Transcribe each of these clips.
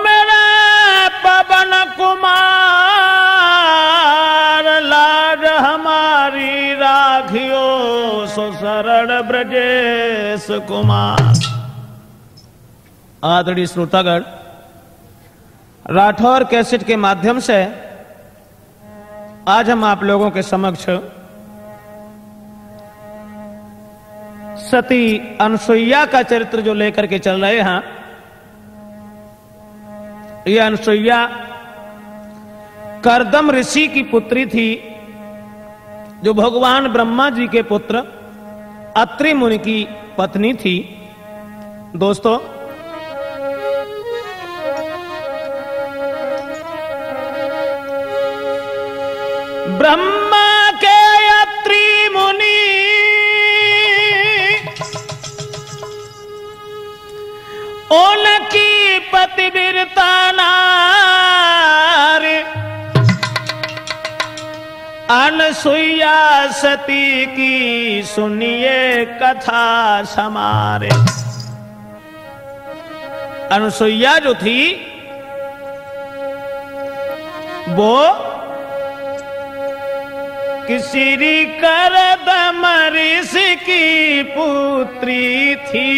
मेरा पवन कुमार लाज हमारी राखियो सो शरण ब्रजेश कुमार। आदरणीय श्रोतागण, राठौर कैसेट के माध्यम से आज हम आप लोगों के समक्ष सती अनसुईया का चरित्र जो लेकर के चल रहे हैं। यह अनसुईया करदम ऋषि की पुत्री थी, जो भगवान ब्रह्मा जी के पुत्र अत्रि मुनि की पत्नी थी। दोस्तों, ब्रह्मा के अत्रि मुनि उनकी पतिव्रता नारी अनसुईया सती की सुनिए कथा समारे। अनसुईया जो थी वो श्री करदम ऋषि की पुत्री थी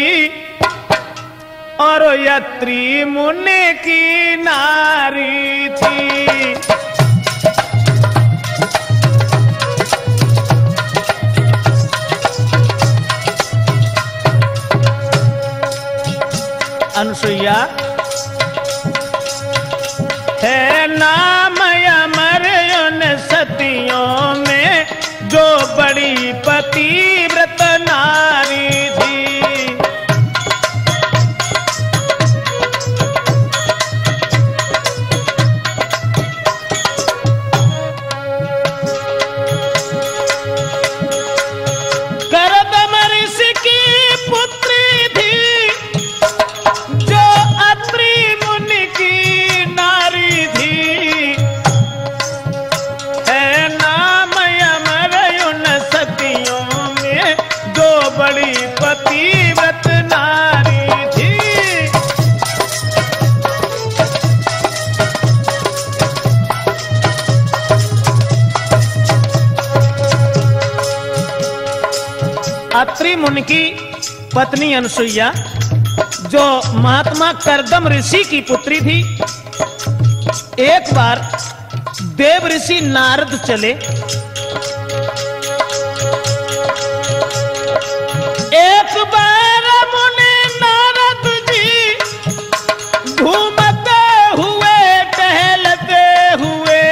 और अत्रि मुनि की नारी थी। अनसुईया है नाम अमर उन सतियों में जो बड़ी पतिव्रत नारी थी। करदम ऋषि की पुत्री थी, जो अत्रि मुनि की नारी थी। है नाम अमर उन सतियों में जो बड़ी पतिव्रत नारी थी। अत्रि मुनि की पत्नी अनसुईया, जो महात्मा करदम ऋषि की पुत्री थी, एक बार देव ऋषि नारद चले। एक बार मुनि नारद जी घूमते हुए टहलते हुए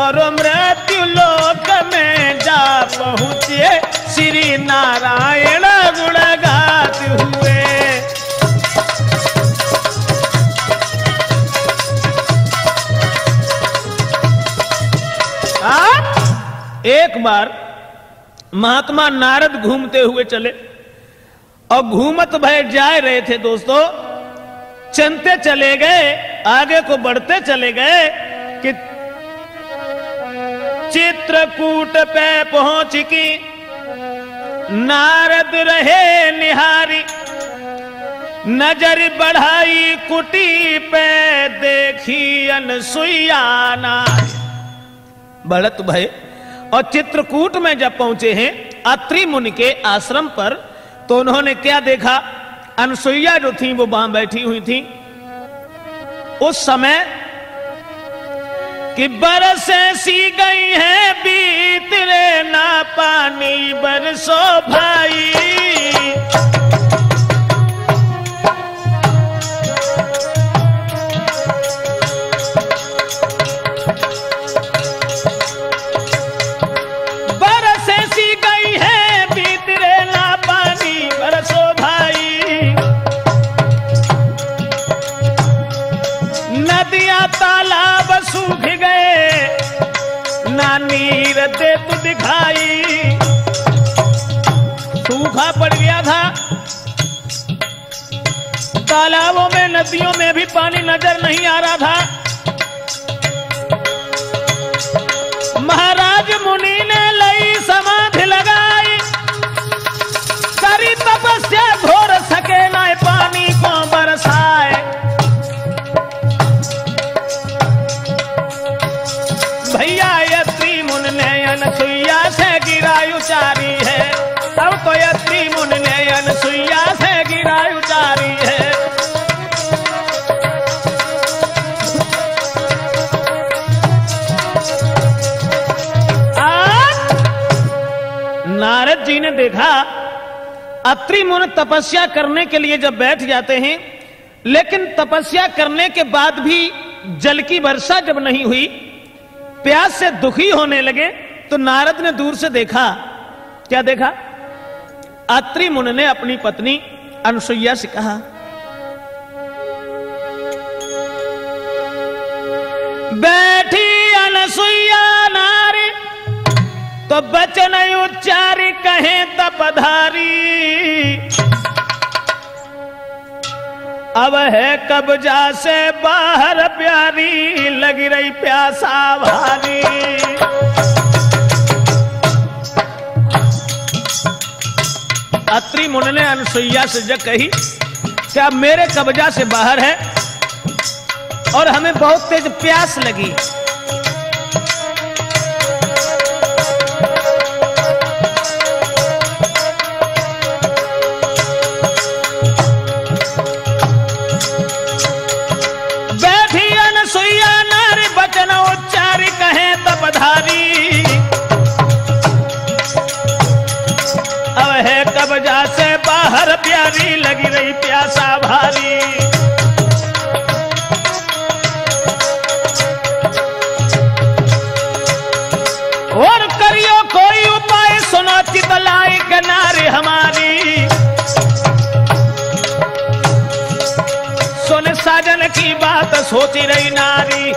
और मृत्यु लोक में जा पहुंचे, श्री नारायण गुण गाते हुए। एक बार महात्मा नारद घूमते हुए चले और घूमत भय जा रहे थे। दोस्तों, चलते चले गए, आगे को बढ़ते चले गए कि चित्रकूट पे पहुंच की नारद रहे निहारी। नजर बढ़ाई कुटी पे देखी अनसुईया नारी। बढ़त भय और चित्रकूट में जब पहुंचे हैं अत्रि मुनि के आश्रम पर, तो उन्होंने क्या देखा? अनसुईया जो थी वो वहां बैठी हुई थी। उस समय कि बरसे सी गई है बीत रे ना पानी बरसो भाई। तालाब सूख गए ना नीर दे तू दिखाई। सूखा पड़ गया था, तालाबों में नदियों में भी पानी नजर नहीं आ रहा था। महाराज मुनि ने लई समाधि लगाई, करी तपस्या घोर सके ना पानी को बरसाए। नारी है। नारद जी ने देखा अत्रि मुनि तपस्या करने के लिए जब बैठ जाते हैं, लेकिन तपस्या करने के बाद भी जल की वर्षा जब नहीं हुई, प्यास से दुखी होने लगे, तो नारद ने दूर से देखा। क्या देखा? अत्रि मुनि ने अपनी पत्नी अनुसुईया से कहा, बैठी अनुसुईया नारी तो बचन उच्चारी कहे तपधारी, अब है कब्जा से बाहर प्यारी लगी रही प्यासा भारी। अत्रि मुनि ने अनुसुईया से जब कही क्या मेरे कब्जा से बाहर है और हमें बहुत तेज प्यास लगी, कब्जा से बाहर प्यारी लगी रही प्यासा भारी। और करियो कोई उपाय सुनो चितलाई नारी हमारी, सुन साजन की बात सोची रही नारी,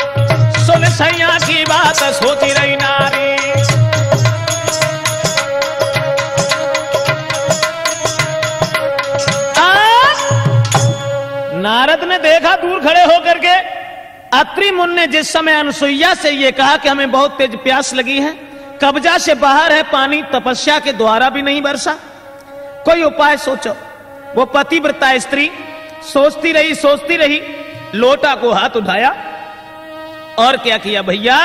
सुन सैया की बात सोची रही नारी। नारद ने देखा दूर खड़े होकर के, अत्रि मुनि ने जिस समय अनुसुईया से ये कहा कि हमें बहुत तेज प्यास लगी है, कब्जा से बाहर है पानी, तपस्या के द्वारा भी नहीं बरसा, कोई उपाय सोचो। वो पतिव्रता स्त्री सोचती रही, लोटा को हाथ उठाया और क्या किया भैया,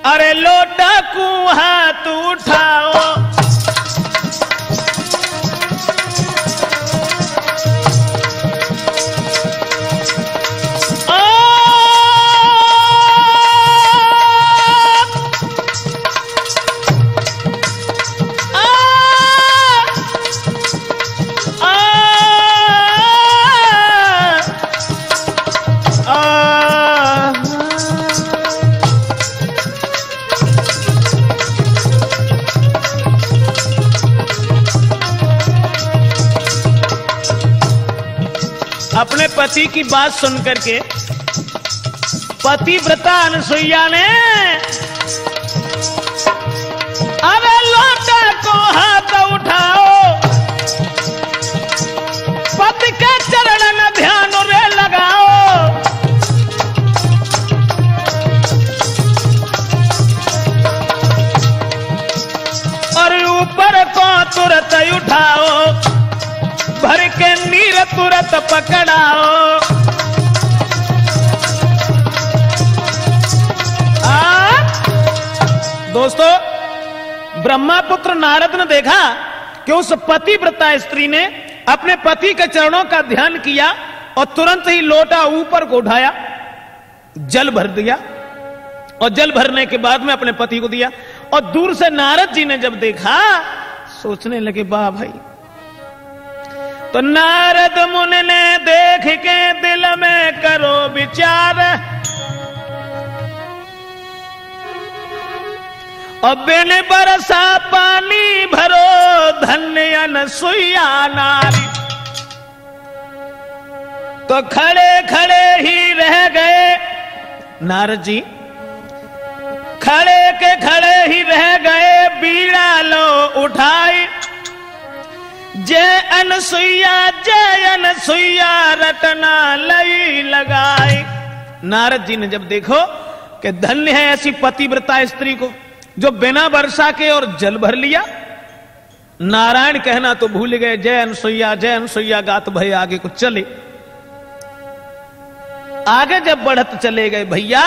अरे लोटा को हाथ उठाओ, अपने पति की बात सुनकर के पतिव्रता अनुसुईया ने अरे लोटा को हाथ उठाओ, पति के चरण ध्यान रे लगाओ, और ऊपर को तुरंत उठाओ, भर के नीर तुरंत पकड़ाओ। दोस्तों, ब्रह्मापुत्र नारद ने देखा कि उस पतिव्रता स्त्री ने अपने पति के चरणों का ध्यान किया और तुरंत ही लोटा ऊपर को उठाया, जल भर दिया और जल भरने के बाद में अपने पति को दिया। और दूर से नारद जी ने जब देखा, सोचने लगे वाह भाई। तो नारद मुनि ने देख के दिल में करो विचार, और बिन बरसा पानी भरो धन्य अनुसुईया नारी। तो खड़े खड़े ही रह गए नारद जी, खड़े के खड़े ही रह गए, बीड़ा लो उठाई, जय अनुसुईया रटना लई लगाई। नारद जी ने जब देखो कि धन्य है ऐसी पतिव्रता स्त्री को जो बिना वर्षा के और जल भर लिया, नारायण कहना तो भूल गए, जय अनुसुईया गात भय आगे कुछ चले। आगे जब बढ़त चले गए भैया,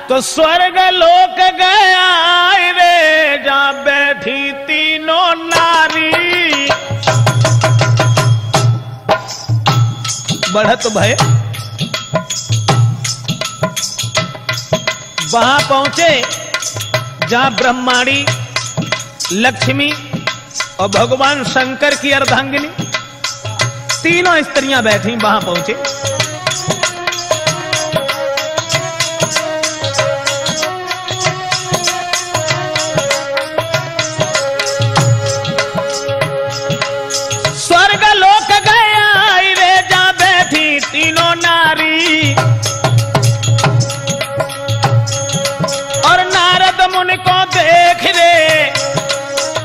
तो स्वर्ग लोक गया रे, जहां बैठी तीनों नारी। बढ़त भय वहां पहुंचे जहां ब्रह्माणी, लक्ष्मी और भगवान शंकर की अर्धांगिनी तीनों स्त्रियां बैठी। वहां पहुंचे स्वर्ग लोक गया रे जहां बैठी तीनों नारी, और नारद मुनि को देख रे,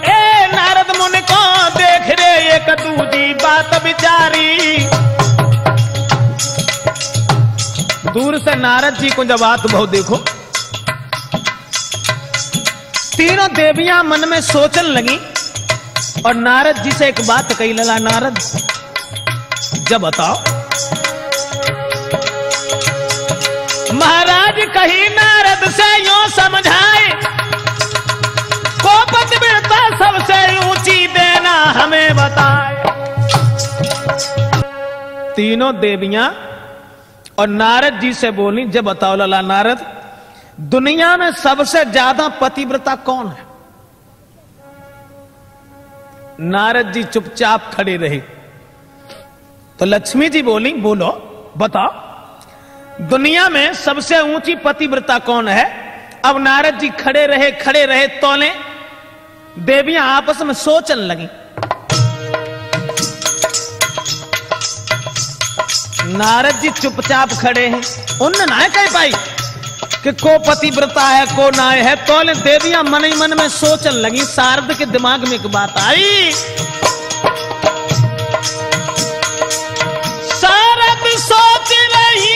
ए नारद मुनि को देख रे एक दूजी बात विचारी। दूर से नारद जी को जब बात बहुत देखो, तीनों देवियां मन में सोचन लगी और नारद जी से एक बात कही लगा, नारद जब बताओ। महाराज कही नारद से यूं समझाए, को पतिव्रता सबसे ऊंची देना हमें बताए। तीनों देवियां और नारद जी से बोली, जब बताओ लला नारद, दुनिया में सबसे ज्यादा पतिव्रता कौन है? नारद जी चुपचाप खड़े रहे। तो लक्ष्मी जी बोली, बोलो बताओ दुनिया में सबसे ऊंची पतिव्रता कौन है? अब नारद जी खड़े रहे तौले देवियां आपस में सोचन लगी। नारद जी चुपचाप खड़े हैं, उनने ना कह पाई कि को पतिव्रता है को ना है। तौले देवियां मन ही मन में सोचन लगी। शारद के दिमाग में एक बात आई, शारद सोच रही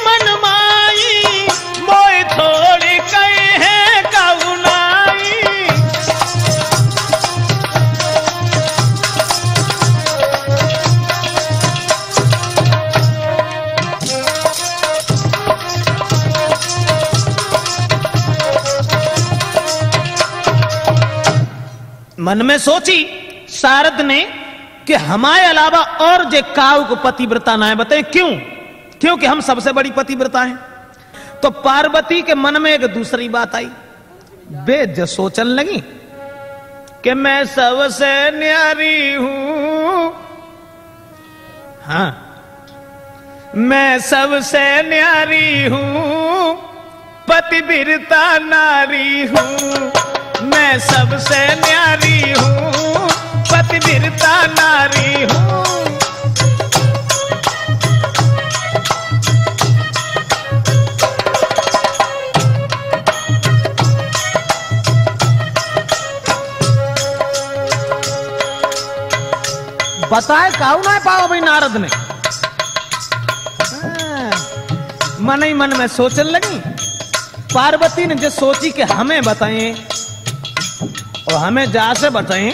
मन माई, मोय थोड़ी कहे है कहुनाई। मन में सोची शारद ने कि हमारे अलावा और जे काऊ को पतिव्रता ना है, बताए क्यों? क्योंकि हम सबसे बड़ी पतिव्रता हैं। तो पार्वती के मन में एक दूसरी बात आई, बेज सोचन लगी कि मैं सबसे न्यारी हूं, हाँ मैं सबसे न्यारी हूं, पतिव्रता नारी हूं, मैं सबसे न्यारी हूं, पतिव्रता नारी हूं। बताए काऊ ना पाओ भाई नारद ने, मन ही मन में सोचने लगी। पार्वती ने जो सोची कि हमें बताएं और हमें जा से बताएं,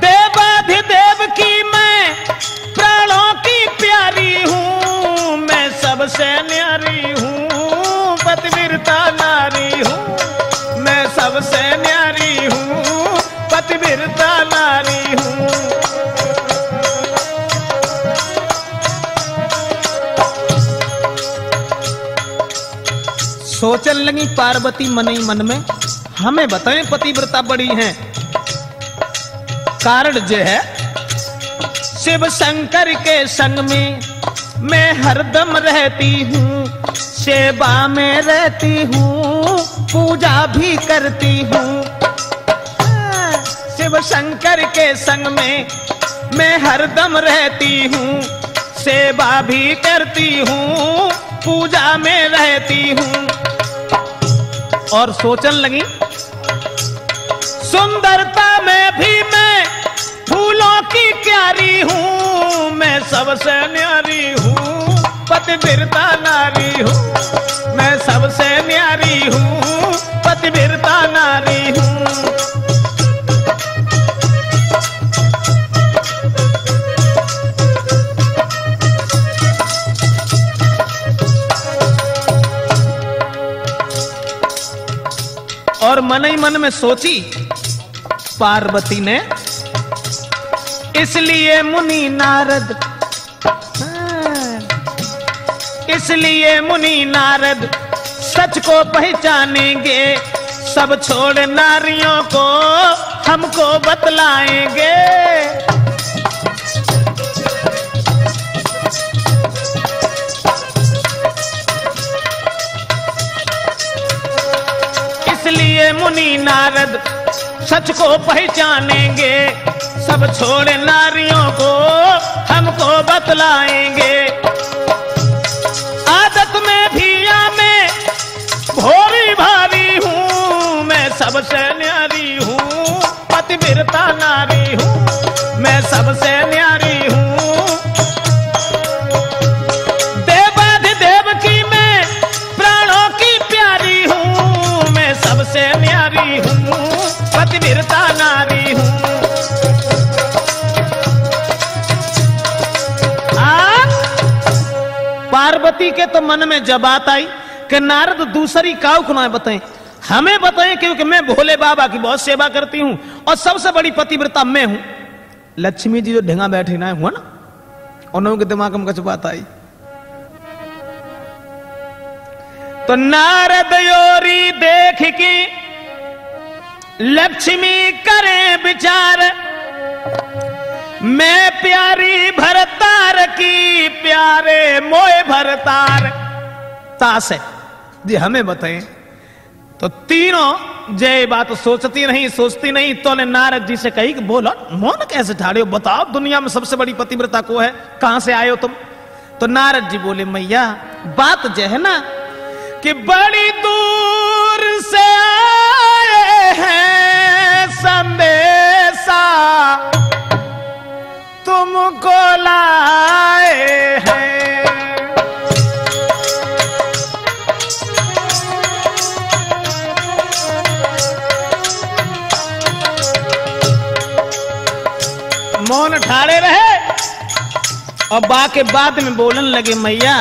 देवाधिदेव की मैं प्राणों की प्यारी हूं, मैं सबसे न्यारी हूं, पतिव्रता नारी हूं, मैं सबसे न्यारी हूं, पतिव्रता नारी हूं। सोचन लगी पार्वती मन ही मन में, हमें बताएं पतिव्रता बड़ी हैं। कारण जो है, शिव शंकर के संग में मैं हरदम रहती हूँ, सेवा में रहती हूँ, पूजा भी करती हूँ। शिव शंकर के संग में मैं हरदम रहती हूँ, सेवा भी करती हूँ, पूजा में रहती हूँ। और सोचन लगी, सुंदरता में भी मैं फूलों की क्यारी हूँ, मैं सबसे न्यारी हूँ, पतिव्रता नारी हूँ, मैं सबसे न्यारी हूँ, पतिव्रता नारी हूँ। और मन ही मन में सोची पार्वती ने, इसलिए मुनि नारद इसलिए मुनि नारद सच को पहचानेंगे, सब छोड़ नारियों को हमको बतलाएंगे। इसलिए मुनि नारद सच को पहचानेंगे, सब छोड़ नारियों को हमको बतलाएंगे। आदत में भी मैं भोरी भारी हूँ, मैं सबसे न्यारी हूँ, पतिव्रता नारी हूँ, मैं सबसे न्यारी हूँ। देवाधिदेव की मैं प्राणों की प्यारी हूँ, मैं सबसे न्यारी हूँ, पतिव्रता नारी हूँ। पार्वती के तो मन में जब बात आई कि नारद दूसरी काऊ को ना बताएं, हमें बताएं, क्योंकि मैं भोले बाबा की बहुत सेवा करती हूं और सबसे बड़ी पतिव्रता मैं हूं। लक्ष्मी जी जो ढेंगा बैठी ना हुआ ना, उन्होंने दिमाग में कुछ बात आई तो नारद योरी देख के लक्ष्मी करे विचार, मैं प्यारी भरतार की प्यारे मोए भरतार तास है जी, हमें बताएं। तो तीनों जय बात सोचती नहीं तो ने नारद जी से कही कि बोलो मौन कैसे ठाड़े हो, बताओ दुनिया में सबसे बड़ी पतिव्रता को है, कहां से आए हो तुम? तो नारद जी बोले मैया बात जो है ना कि बड़ी दूर से आए हैं संदेशा तुमको लाए हैं। मौन ठाड़े रहे और बा के बाद में बोलन लगे मैया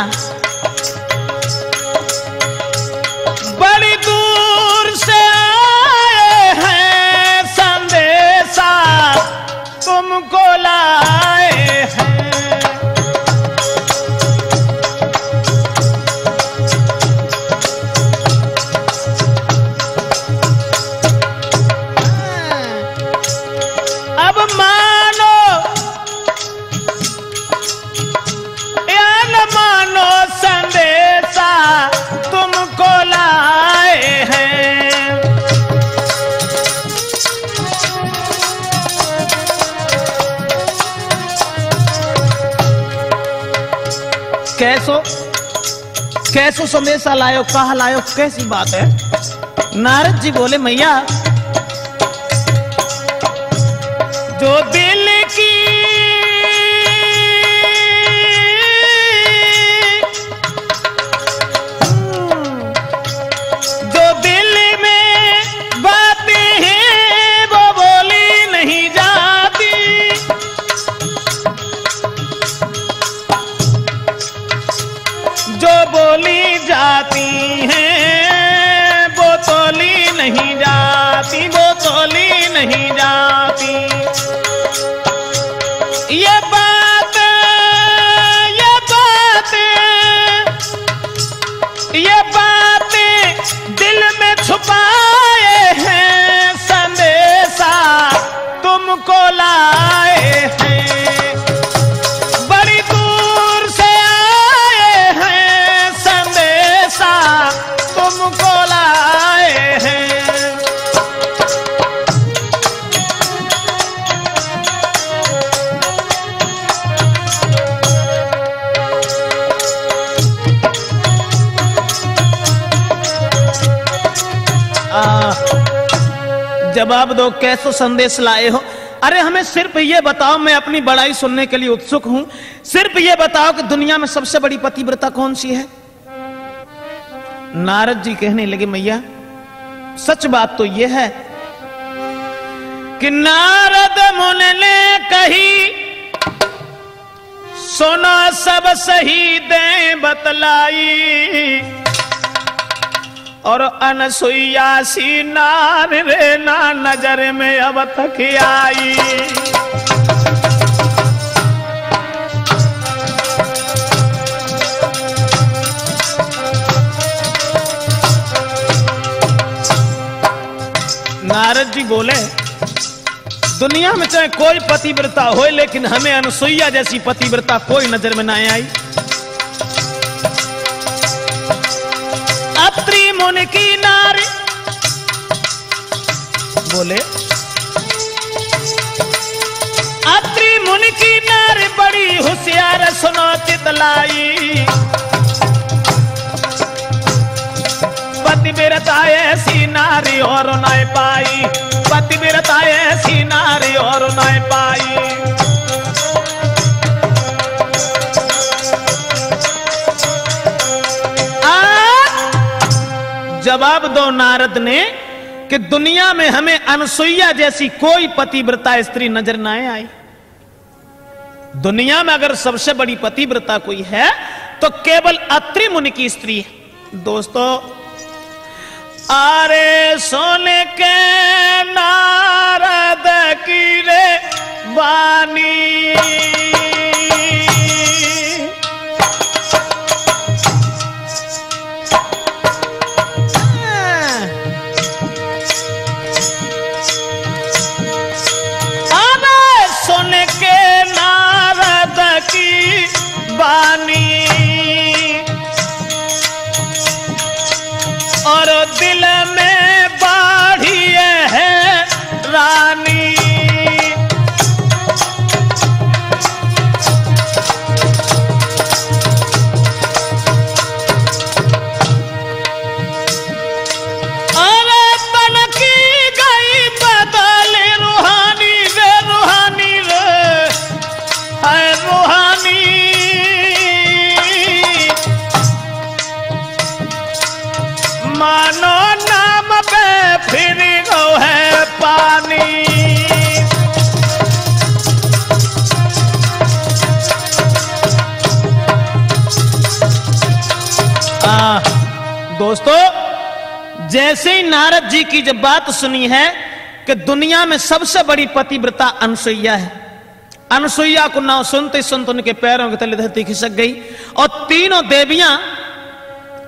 बड़ी दूर से आए हैं संदेशा तुमको लाए हैं। अब मानो या न मानो संदेशा तुमको लाए हैं। कैसो संदेशा लायो, कहा लायो, कैसी बात है? नारद जी बोले मैया जो दिल की जो दिल में बातें हैं वो बोली नहीं जाती, जो बोली जाती हैं वो तोली नहीं जाती, वो तोली नहीं जाती। ये बात दिल में छुपाए हैं संदेशा तुमको लाए हैं। बड़ी दूर से आए हैं संदेशा तुमको लाए हैं। जवाब दो कैसो संदेश लाए हो? अरे हमें सिर्फ ये बताओ, मैं अपनी बड़ाई सुनने के लिए उत्सुक हूं, सिर्फ ये बताओ कि दुनिया में सबसे बड़ी पतिव्रता कौन सी है? नारद जी कहने लगे मैया सच बात तो ये है कि नारद मुनि ने कही सुनो सब सही दे बतलाई, और अनसुईया सी नार रे ना नजर में अब तक आई। बोले दुनिया में चाहे कोई पतिव्रता हो, लेकिन हमें अनुसुईया जैसी पतिव्रता कोई नजर में ना आई। अत्रि मुनि की नारी बोले अत्रि मुनि की नारी बड़ी होशियार सुनो चितलाई। पतिव्रता ऐसी नारी और न पाई, पतिव्रता ऐसी नारी और न पाई। जवाब दो नारद ने कि दुनिया में हमें अनुसुईया जैसी कोई पतिव्रता स्त्री नजर ना आई। दुनिया में अगर सबसे बड़ी पतिव्रता कोई है तो केवल अत्रि मुनि की स्त्री है। दोस्तों, आरे सोने के नारद की रे वाणी, आरे सोने के नारद की वाणी और दिल में बाढ़ी है रानी। अरे तन की गई बदल रूहानी रे, रूहानी रे है रूहानी। मानो नाम पे फिर गो है पानी। दोस्तों, जैसे ही नारद जी की जब बात सुनी है कि दुनिया में सबसे बड़ी पतिव्रता अनुसुईया है, अनुसुईया को नाम सुनते सुनते उनके पैरों के तले धरती खिसक गई और तीनों देवियां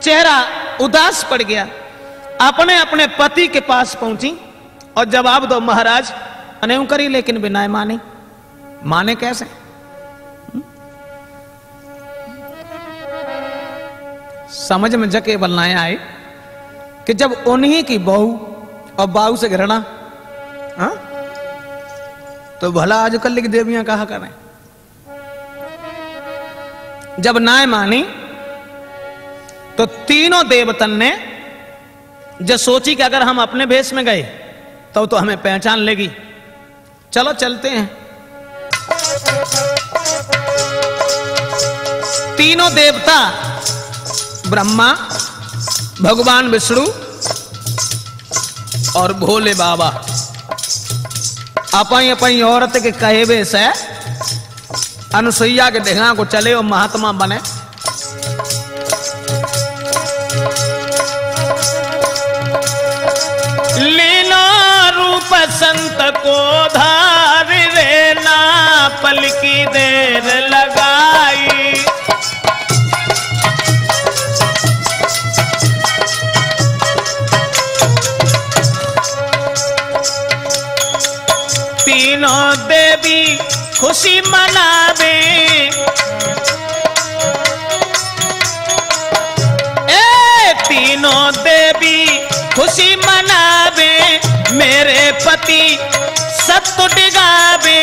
चेहरा उदास पड़ गया, अपने अपने पति के पास पहुंची और जवाब दो महाराज। अनेव करी लेकिन बिना माने, माने कैसे? समझ में जके बलनाए आए कि जब उन्हीं की बहू और बाहू से घृणा, तो भला आजकल की देवियां कहा करें। जब नाय मानी तो तीनों देवतन ने जो सोची कि अगर हम अपने भेष में गए तो हमें पहचान लेगी, चलो चलते हैं। तीनों देवता ब्रह्मा, भगवान विष्णु और भोले बाबा अपनी अपनी औरत के कहेबे से अनुसुईया के देखा को चले और महात्मा बने। लीला रूप संत को धार रे, ना पल की देर लगाई। तीनों देवी खुशी मनावे, तीनों देवी खुशी मनावे, मेरे पति सत्तु डिगावे।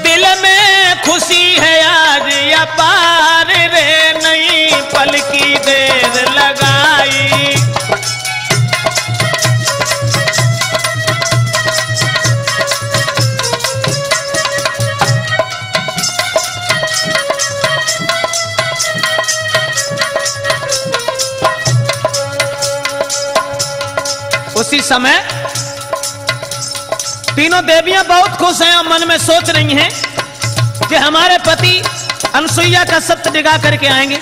दिल में खुशी है आज अपार रे, नहीं पल की देर लगाई। उसी समय तीनों देवियां बहुत खुश हैं और मन में सोच रही हैं कि हमारे पति अनुसुईया का सत्य डिगा करके आएंगे।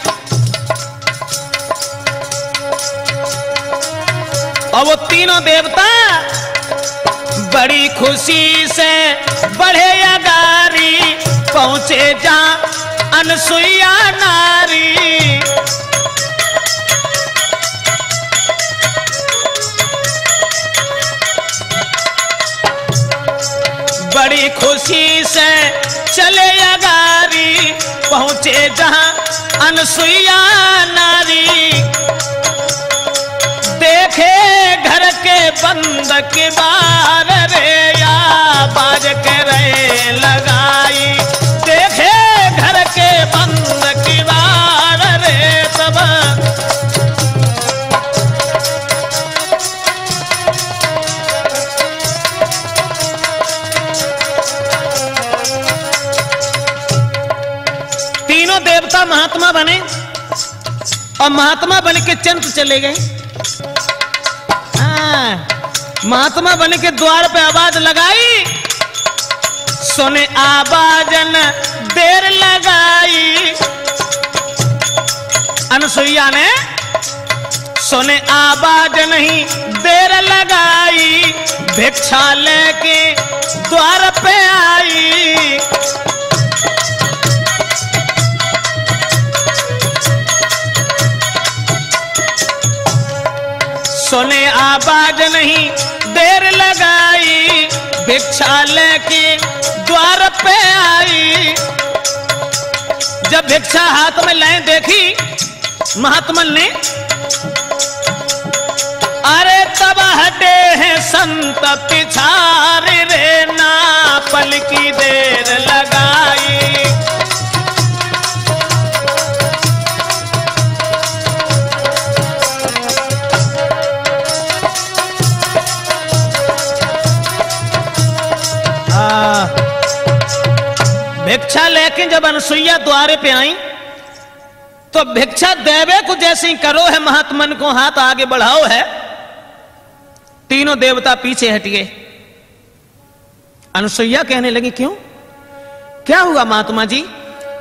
और वो तीनों देवता बड़ी खुशी से बढ़े अगारी, पहुंचे जहां अनुसुईया नारी। बड़ी खुशी से चले अगारी, पहुंचे जहां अनसुईया नारी। देखे घर के बंद के बार रे, या बाज के रहे लगाई। देखे घर के बंद की बार रे, तब तीनों देवता महात्मा बने और महात्मा बन के चंद चले गए। महात्मा बन के द्वार पे आवाज लगाई, सुने आवाजन देर लगाई। अनसुईया ने सुने आवाज नहीं देर लगाई, भिक्षा लेके द्वार पे आई। सुने आवाज नहीं देर लगाई, भिक्षा लेके द्वार पे आई। जब भिक्षा हाथ में लाए देखी महात्मन ने, अरे तब हटे हैं संत पिछारे रे, ना पल की देर लगाई। भिक्षा लेके जब अनसुईया द्वारे पे आई तो भिक्षा देवे को जैसे ही करो है, महात्मन को हाथ आगे बढ़ाओ है, तीनों देवता पीछे हट गए। अनसुईया कहने लगी क्यों, क्या हुआ महात्मा जी?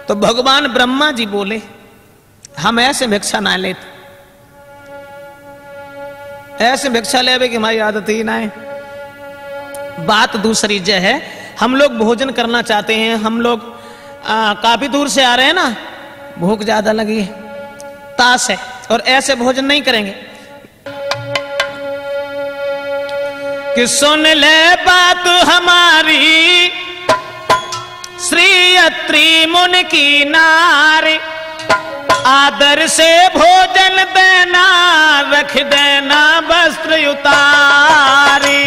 तो भगवान ब्रह्मा जी बोले हम ऐसे भिक्षा ना लेते, ऐसे भिक्षा लेवे कि हमारी आदत ही ना है। बात दूसरी जो है, हम लोग भोजन करना चाहते हैं, हम लोग काफी दूर से आ रहे हैं ना, भूख ज्यादा लगी है, तास है, और ऐसे भोजन नहीं करेंगे। कि सुन ले बात हमारी श्री अत्रि मुनि की नारी, आदर से भोजन देना, रख देना वस्त्र उतारी।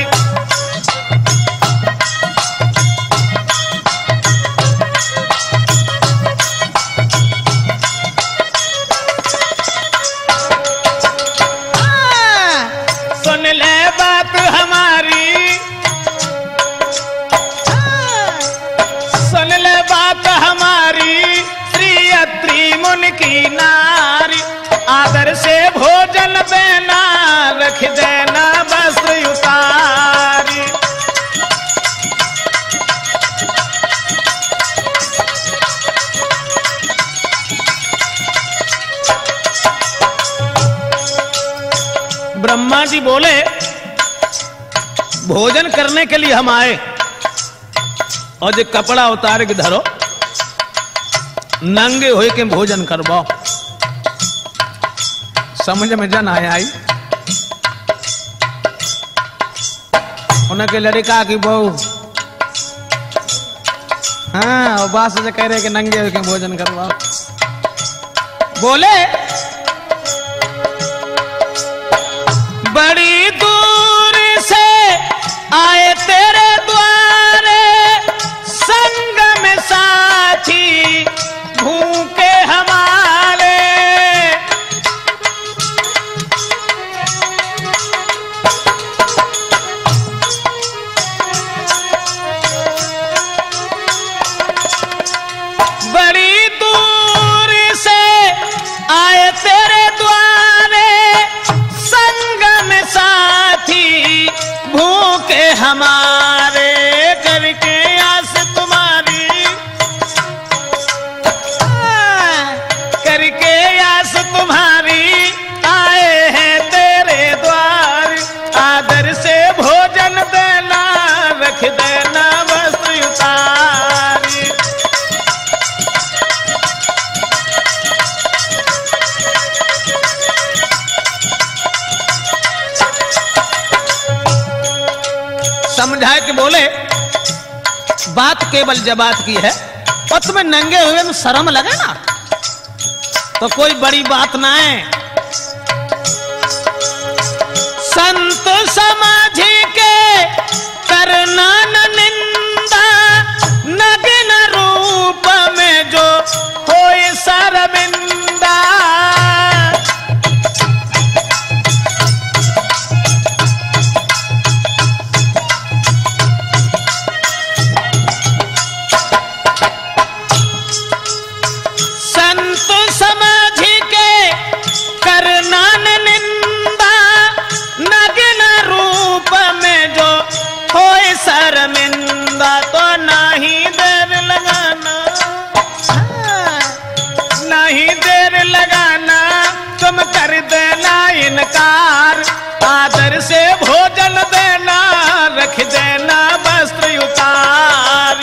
की नारी, आदर से भोजन देना, रख देना वस्त्र उतारी। ब्रह्मा जी बोले भोजन करने के लिए हम आए, और जो कपड़ा उतार के धरो, नंगे होए के भोजन करवाओ। समझ में जन आई उनके लड़का की बहू, हाँ, और बात से कह रहे कि नंगे होए के भोजन करवाओ। बोले बड़ी दूर से आए तेरे द्वारे, संग में साथी भूखे हमारे। बड़ी दूर से आए तेरे द्वारे, संग में साथी भूखे हमारे। करके आस तुम्हारी, करके आस तुम्हारी, आए हैं तेरे द्वार, आदर से भोजन देना, रख देना वस्त्र उतारी। समझाए केवल जबात की है और तुम्हें नंगे हुए में शर्म लगे ना तो कोई बड़ी बात ना है। संत समझ के करना न निंदा, नग्न रूप में जो होए शर्मिंदा। संत समझ के करना न निंदा, नग्न रूप में जो होए शर्मिंदा। तो नहीं देर लगाना, नहीं देर लगाना, तुम कर देना इनकार। आदर से भोजन देना, रख देना वस्त्र उतार।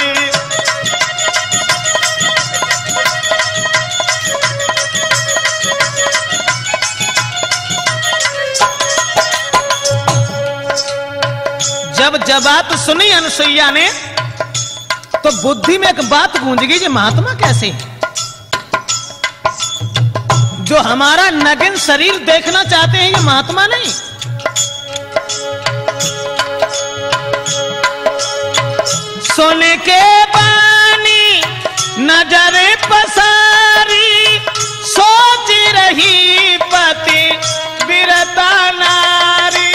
जब बात सुनी अनुसुईया ने तो बुद्धि में एक बात गूंज गई, महात्मा कैसे जो हमारा नग्न शरीर देखना चाहते हैं, ये महात्मा नहीं। सोने के पानी नजर पसारी, सोच रही पति बिरता नारी।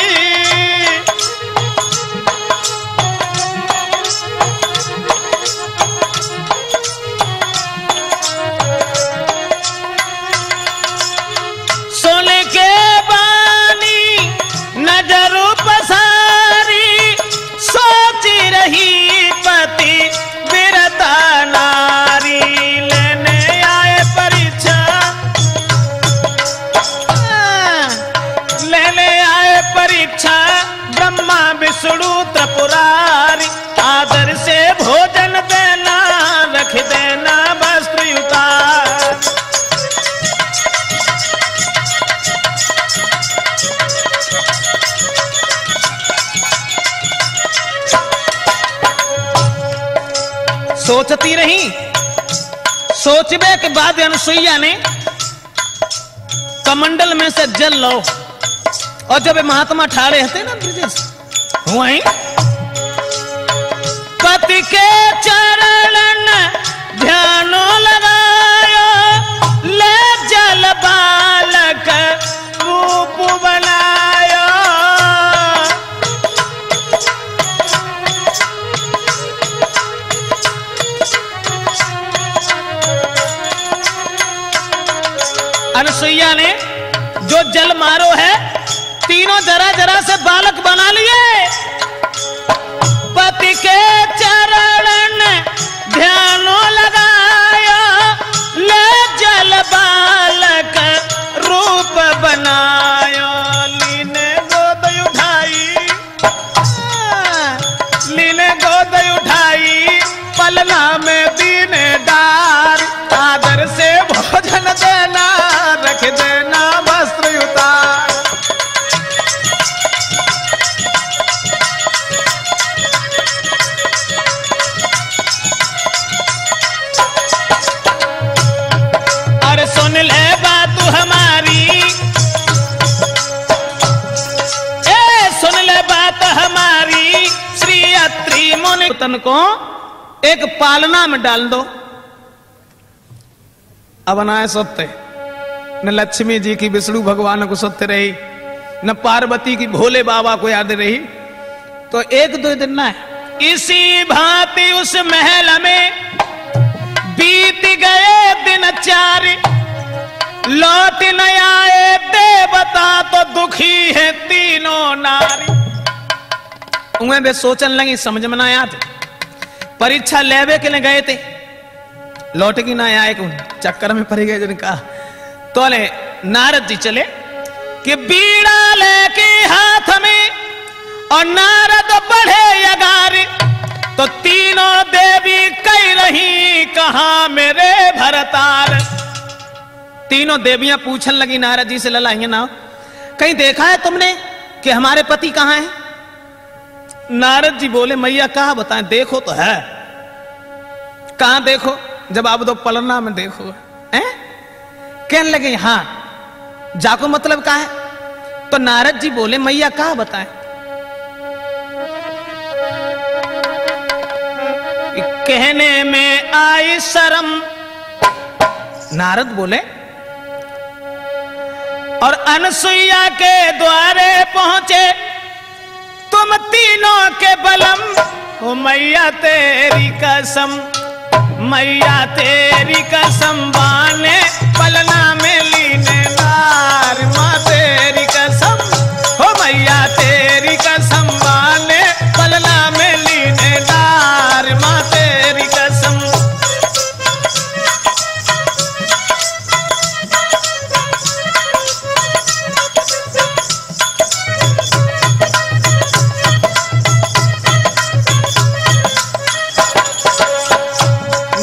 सोने के पानी नजर पसारी, सोच रही पति बिरता नारी। लेने आए परीक्षा, लेने आए परीक्षा ब्रह्मा विष्णु त्रिपुरारी। आदर से भोजन देना, रख देना वस्त्र उतार। सोचती रही, सोचबे के बाद अनुसुईया ने कमंडल में से जल लो और जब महात्मा ठाड़े हते ना वहीं पति के चरण ध्यानो लगायो, ले जल बालक रूप बनायो। अनुसुईया ने जो जल मारो है तीनों जरा जरा से बालक बना लिए। पति के चरण ध्यानो लगाया, ले जल बालक रूप बनाया। लीने गोद उठाई, लीने गोद उठाई, पलना में दीने डार। आदर से भोजन देना, रख देना वस्त्र उतार। और सुन ले बात हमारी, सुन ले बात हमारी। श्री अत्रि मुनि तन को एक पालना में डाल दो। अब न सत्य न लक्ष्मी जी की विष्णु भगवान को सत्य रही, न पार्वती की भोले बाबा को याद रही, तो एक दो दिन ना इसी भांति उस महल में बीत गए दिन 4। लौट न आए देवता तो दुखी है तीनों नारी। उन्हें वे सोचन लगी, समझ में ना आया थे। परीक्षा लेवे के लिए गए थे, लौट की ना आए, चक्कर में पड़ गए जिनका। तो नारद जी चले कि बीड़ा लेके हाथ में और नारद बढ़े अगारी। तो तीनों देवी कह रही, कहां मेरे भरतार। तीनों देवियां पूछन लगी नारद जी से, ललाएंगे ना कहीं देखा है तुमने कि हमारे पति कहां हैं? नारद जी बोले, मैया कहा बताएं, देखो तो है कहां देखो? जवाब दो, पलना में देखो। हैं? कहने लगे हाँ, जाको मतलब का है? तो नारद जी बोले मैया कहा बताएं? कहने में आई शर्म। नारद बोले और अनसुईया के द्वारे पहुंचे तुम तीनों के बलम। ओ मैया तेरी कसम, मैया तेरी कसम बाने पलना में लीने नार। माँ तेरी कसम, हो मैया तेरी कसम बाने पलना में लीने नार। माँ तेरी कसम।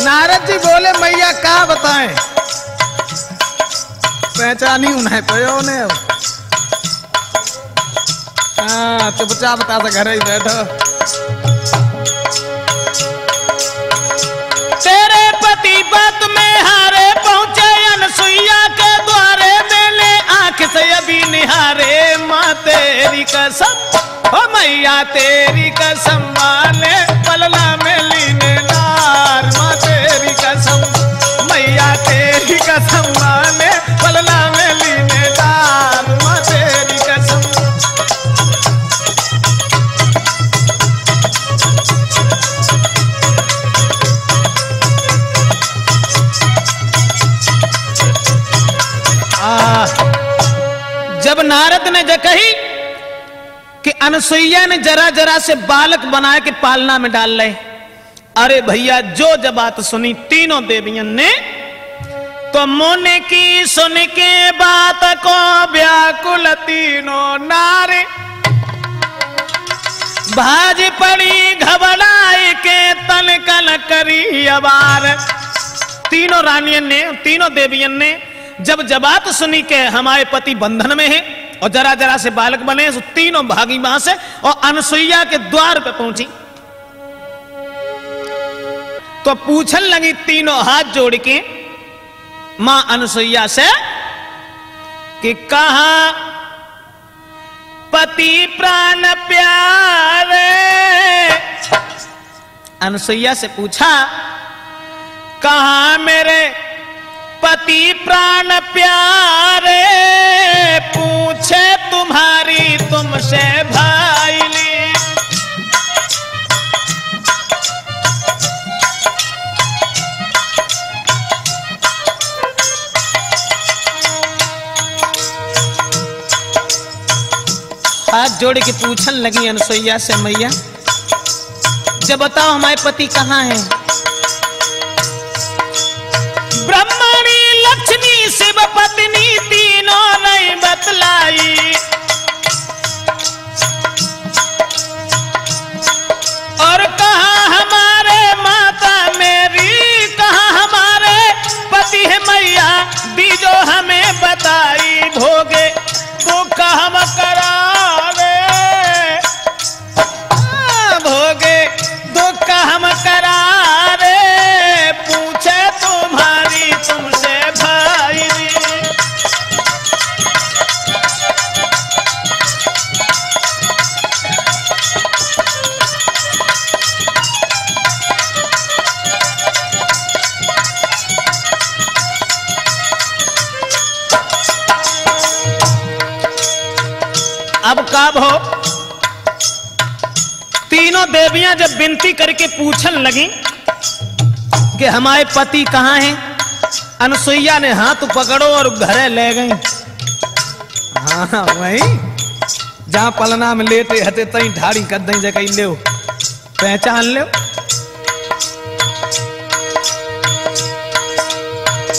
नारद जी बोले मैया क्या बताएं? पहचानी उन्हें पयो ने। हाँ, चुपचाप बता तो घर ही बैठो। तेरे पति बात में हारे पहुंचे अनसुईया के द्वारे, मेले आंख से अभी निहारे। माँ तेरी कसम, ओ मैया तेरी कसम माने पलना में लीने नार। माँ तेरी कसम, मैया तेरी कसम माने पलना में लीने नार। माँ तेरी कसम। जब नारद ने जो कही कि अनसुईया ने जरा जरा से बालक बना के पालना में डाल ले, अरे भैया जो जब बात सुनी तीनों देवियों ने, तो मोने की सुन के बात को व्याकुल तीनों नारे। भाज पड़ी घबराए के तन कल करी अबार। तीनों रानियों ने, तीनों देवियों ने जब बात सुनी के हमारे पति बंधन में है और जरा जरा से बालक बने, तो तीनों भागी वहां से और अनसुईया के द्वार पे पहुंची। तो पूछने लगी तीनों हाथ जोड़ के मां अनसुईया से कि कहा पति प्राण प्यारे। अनसुईया से पूछा कहा मेरे पति प्राण प्यारे, पूछे तुम्हारी तुमसे भाईली। हाथ जोड़ के पूछने लगी अनसुईया से मैया जब बताओ हमारे पति कहाँ हैं? ब्रह्मणी लक्ष्मी शिव पत्नी तीनों नहीं बतलाई। और कहा हमारे माता मेरी, कहा हमारे पति है मैया दीजो हमें बताई। भोगे दुख हम करावे, भोगे दुख हम करावे, पूछे तुम्हारी तुमसे भाई। अब कब हो तीनों देवियां जब विनती करके पूछने लगी कि हमारे पति कहाँ हैं, अनसुईया ने हाथ पकड़ो और घरे ले गई। हाँ वही जहां पलना में लेते हते तई ढाड़ी कर दई जगह ले पहचान ले।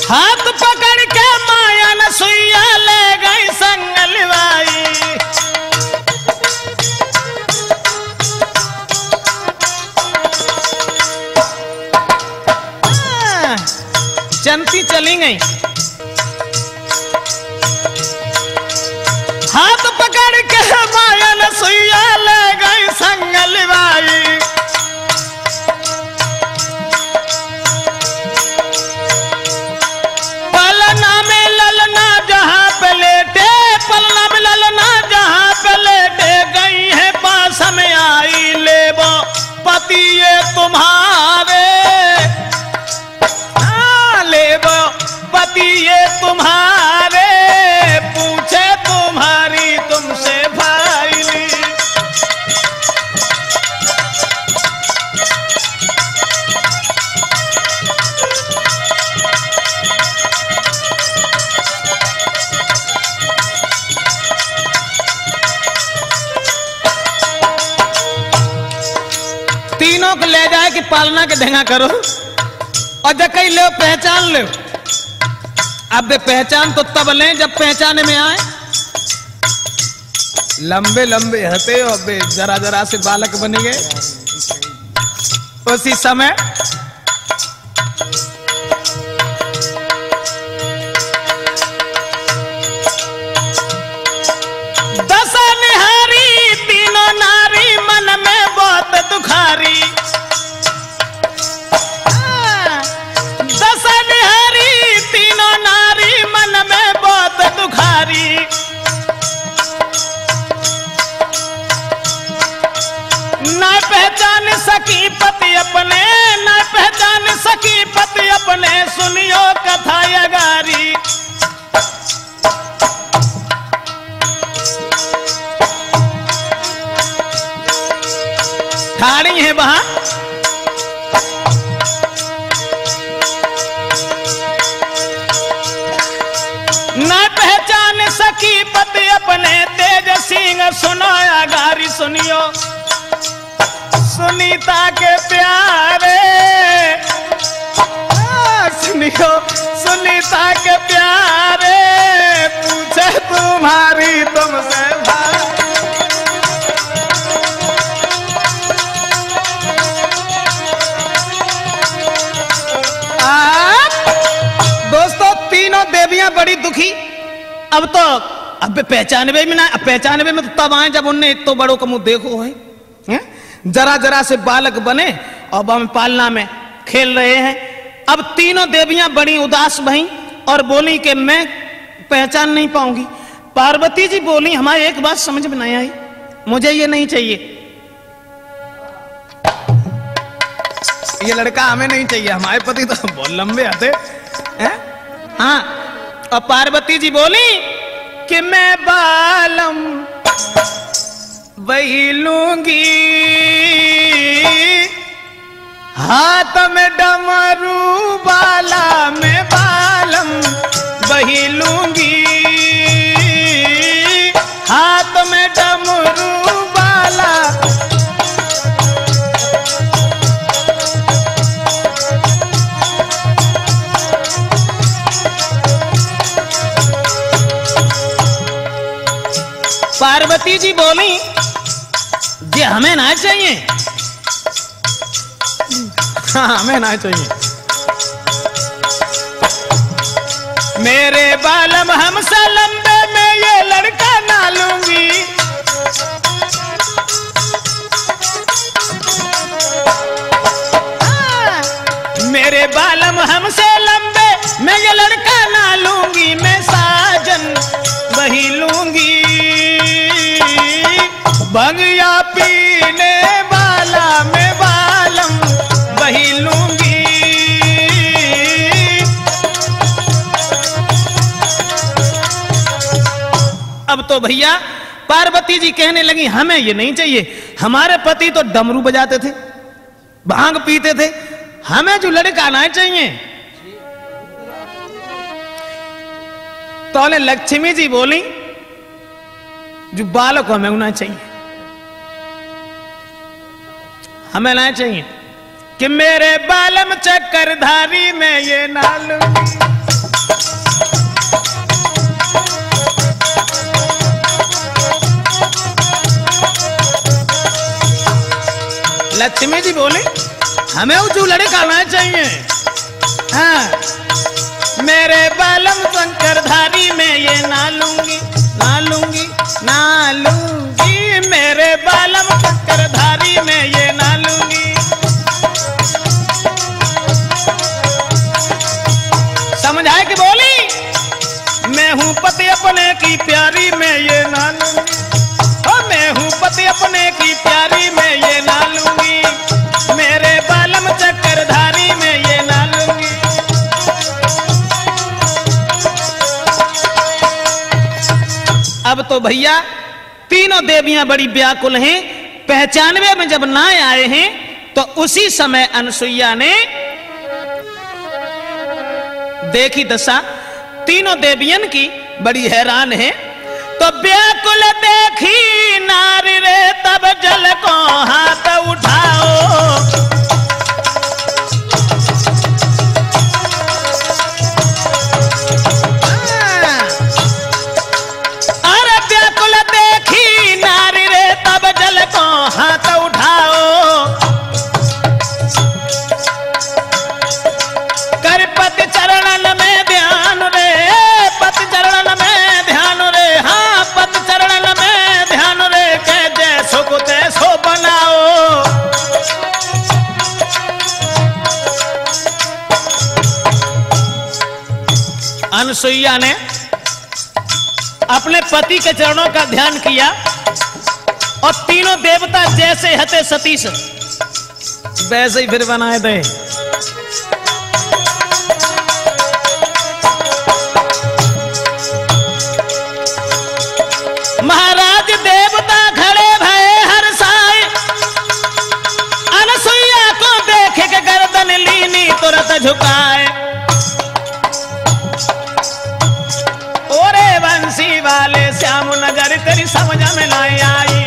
हाथ पकड़ के माया अनसुईया ले गई संगलवाई। चलती चली गई, हाथ पकड़ के माया अनसुईया ले गई संगलवाई। पति ये तुम्हारे, ले पति ये तुम्हारे, पूछे तुम्हारी तुमसे भाईली। तीनों को ले जाए कि पालना के ढंगा करो और जब कहीं ले पहचान ले। अब वे पहचान तो तब लें जब पहचाने में आए। लंबे लंबे हते और वे जरा जरा से बालक बने गए। उसी समय दशा निहारी तीनों नारी मन में बहुत दुखारी। दशा निहारी तीनों नारी मन में बहुत दुखारी। न पहचान सकी पति अपने, न पहचान सकी पति अपने, सुनियो कथा यगारी। ठाड़ी है वहां न पहचान सकी पति अपने, तेज सिंह सुनो अगारी। सुनियो सुनीता के प्यारे, सुनियो सुनीता के प्यारे, पूछे तुम्हारी तुमसे भाई। दोस्तों तीनों देवियां बड़ी दुखी। अब तो अब पहचानवे में ना, पहचानवे में तो तब आए जब उनने एक तो बड़ों का मुंह देखो है, जरा जरा से बालक बने और हम पालना में खेल रहे हैं। अब तीनों देवियां बड़ी उदास भई और बोली कि मैं पहचान नहीं पाऊंगी। पार्वती जी बोली हमारी एक बात समझ में नहीं आई, मुझे ये नहीं चाहिए, ये लड़का हमें नहीं चाहिए, हमारे पति तो बहुत लंबे आते हैं। हाँ, और पार्वती जी बोली कि मैं बालम वही लूंगी, हाथ में डमरू बाला में बालम वही लूंगी, हाथ में डमरू बाला। पार्वती जी बोली ये हमें ना चाहिए, हाँ हमें ना चाहिए, मेरे बालम हमसे लंबे में ये लड़का ना लूंगी। मेरे बालम हमसे लंबे मैं ये लड़का ना लूंगी, मैं साजन वही लूंगी, भंगिया पीने वाला मैं बालम वही लूंगी। अब तो भैया पार्वती जी कहने लगी हमें ये नहीं चाहिए, हमारे पति तो डमरू बजाते थे, भांग पीते थे, हमें जो लड़का ना चाहिए। तो लक्ष्मी जी बोली जो बालक हमें होना चाहिए, हमें ना चाहिए कि मेरे बालम चक्रधारी में ये ना लूंगी। लक्ष्मी जी बोले हमें जो लड़का ना चाहिए, हाँ मेरे बालम चक्रधारी में ये ना लूंगी, ना लूंगी, ना लूंगी, मेरे बालम चक्रधारी में ये ना लूंगी। समझाए कि बोली मैं हूं पति अपने की प्यारी में ये ना लूंगी, मैं हूं पति अपने की प्यारी में ये ना लूंगी। अब तो भैया तीनों देवियां बड़ी व्याकुल हैं, पहचानवे में जब ना आए हैं तो उसी समय अनसुईया ने देखी दशा तीनों देवियन की, बड़ी हैरान है। तो व्याकुल देखी नारी रे तब जल को हाथ उठाओ, अरे व्याकुल देखी नारी रे तब जल को हाथ उठाओ, कर पति चरणन में ध्यान रे, पति चरणन में ध्यान रे, हाँ पति चरणन में ध्यान रे, के जैसो को तैसो बनाओ। अनसुईया ने अपने पति के चरणों का ध्यान किया और तीनों देवता जैसे हते सतीश वैसे ही फिर बनाए दे। महाराज देवता खड़े भय हर साए, अनसुईया को देख के गर्दन लीनी तुरंत झुकाए, ओरे बंसी वाले श्याम नजर तेरी समझ में ना आई,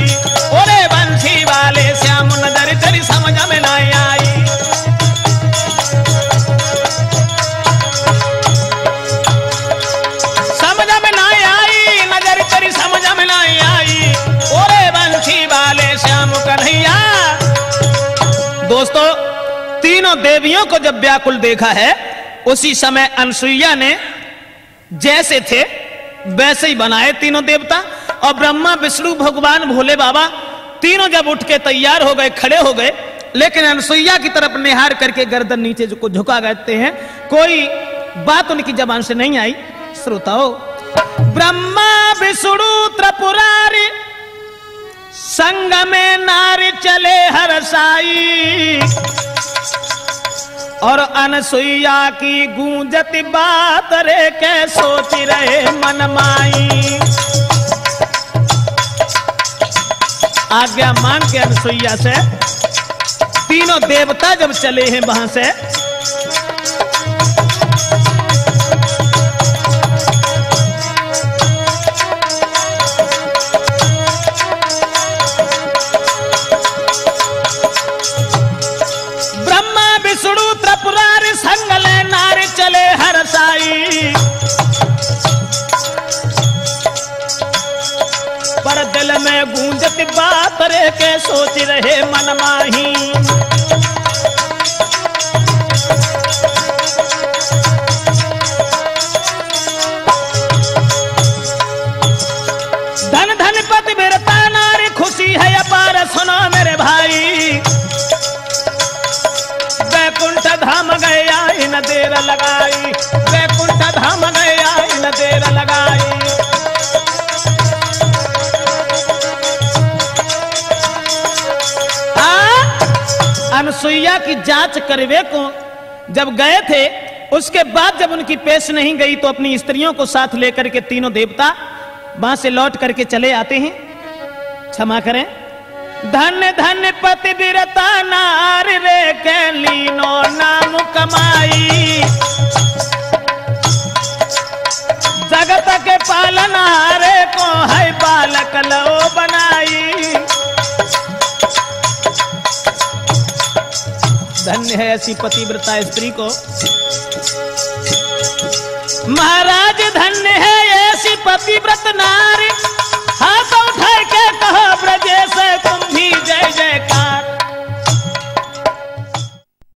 ओरे बंसी वाले श्याम नजर तेरी समझ में ना आई। समझ में ना आई, नजर तेरी समझ में ना आई, ओरे बंसी वाले श्याम कन्हैया। दोस्तों, तीनों देवियों को जब व्याकुल देखा है उसी समय अनसुईया ने जैसे थे वैसे ही बनाए तीनों देवता, और ब्रह्मा विष्णु भगवान भोले बाबा तीनों जब उठ के तैयार हो गए, खड़े हो गए, लेकिन अनसुईया की तरफ निहार करके गर्दन नीचे को झुका करते हैं, कोई बात उनकी जबान से नहीं आई। श्रोताओ, ब्रह्मा विष्णु त्रिपुरारी संग में नारी चले हर साई, और अनसुईया की गूंजती बात रे के सोच रहे मन माई। आज्ञा मांग के अनसुईया से तीनों देवता जब चले हैं वहां से, ब्रह्मा विष्णु त्रिपुरारी संग ले नारी चले हर साई, पर दिल में गूंजती बात रे के सोच रहे मन माही। धन धन पति बिरता नारी खुशी है अपार, सुनो मेरे भाई, वैकुंठ धाम गया इन देर लगाई, वैकुंठ धाम गया इन देर लगाई। अनसुईया की जांच करवे को जब गए थे, उसके बाद जब उनकी पेश नहीं गई तो अपनी स्त्रियों को साथ लेकर के तीनों देवता वहां से लौट करके चले आते हैं। क्षमा करें। धन्य धन्य पति बिरता नार रे के लीनो नाम कमाई, जगत के पालनहारे को है बालक लो बनाई। धन्य है ऐसी पतिव्रता स्त्री को, महाराज धन्य है ऐसी पतिव्रत नारी,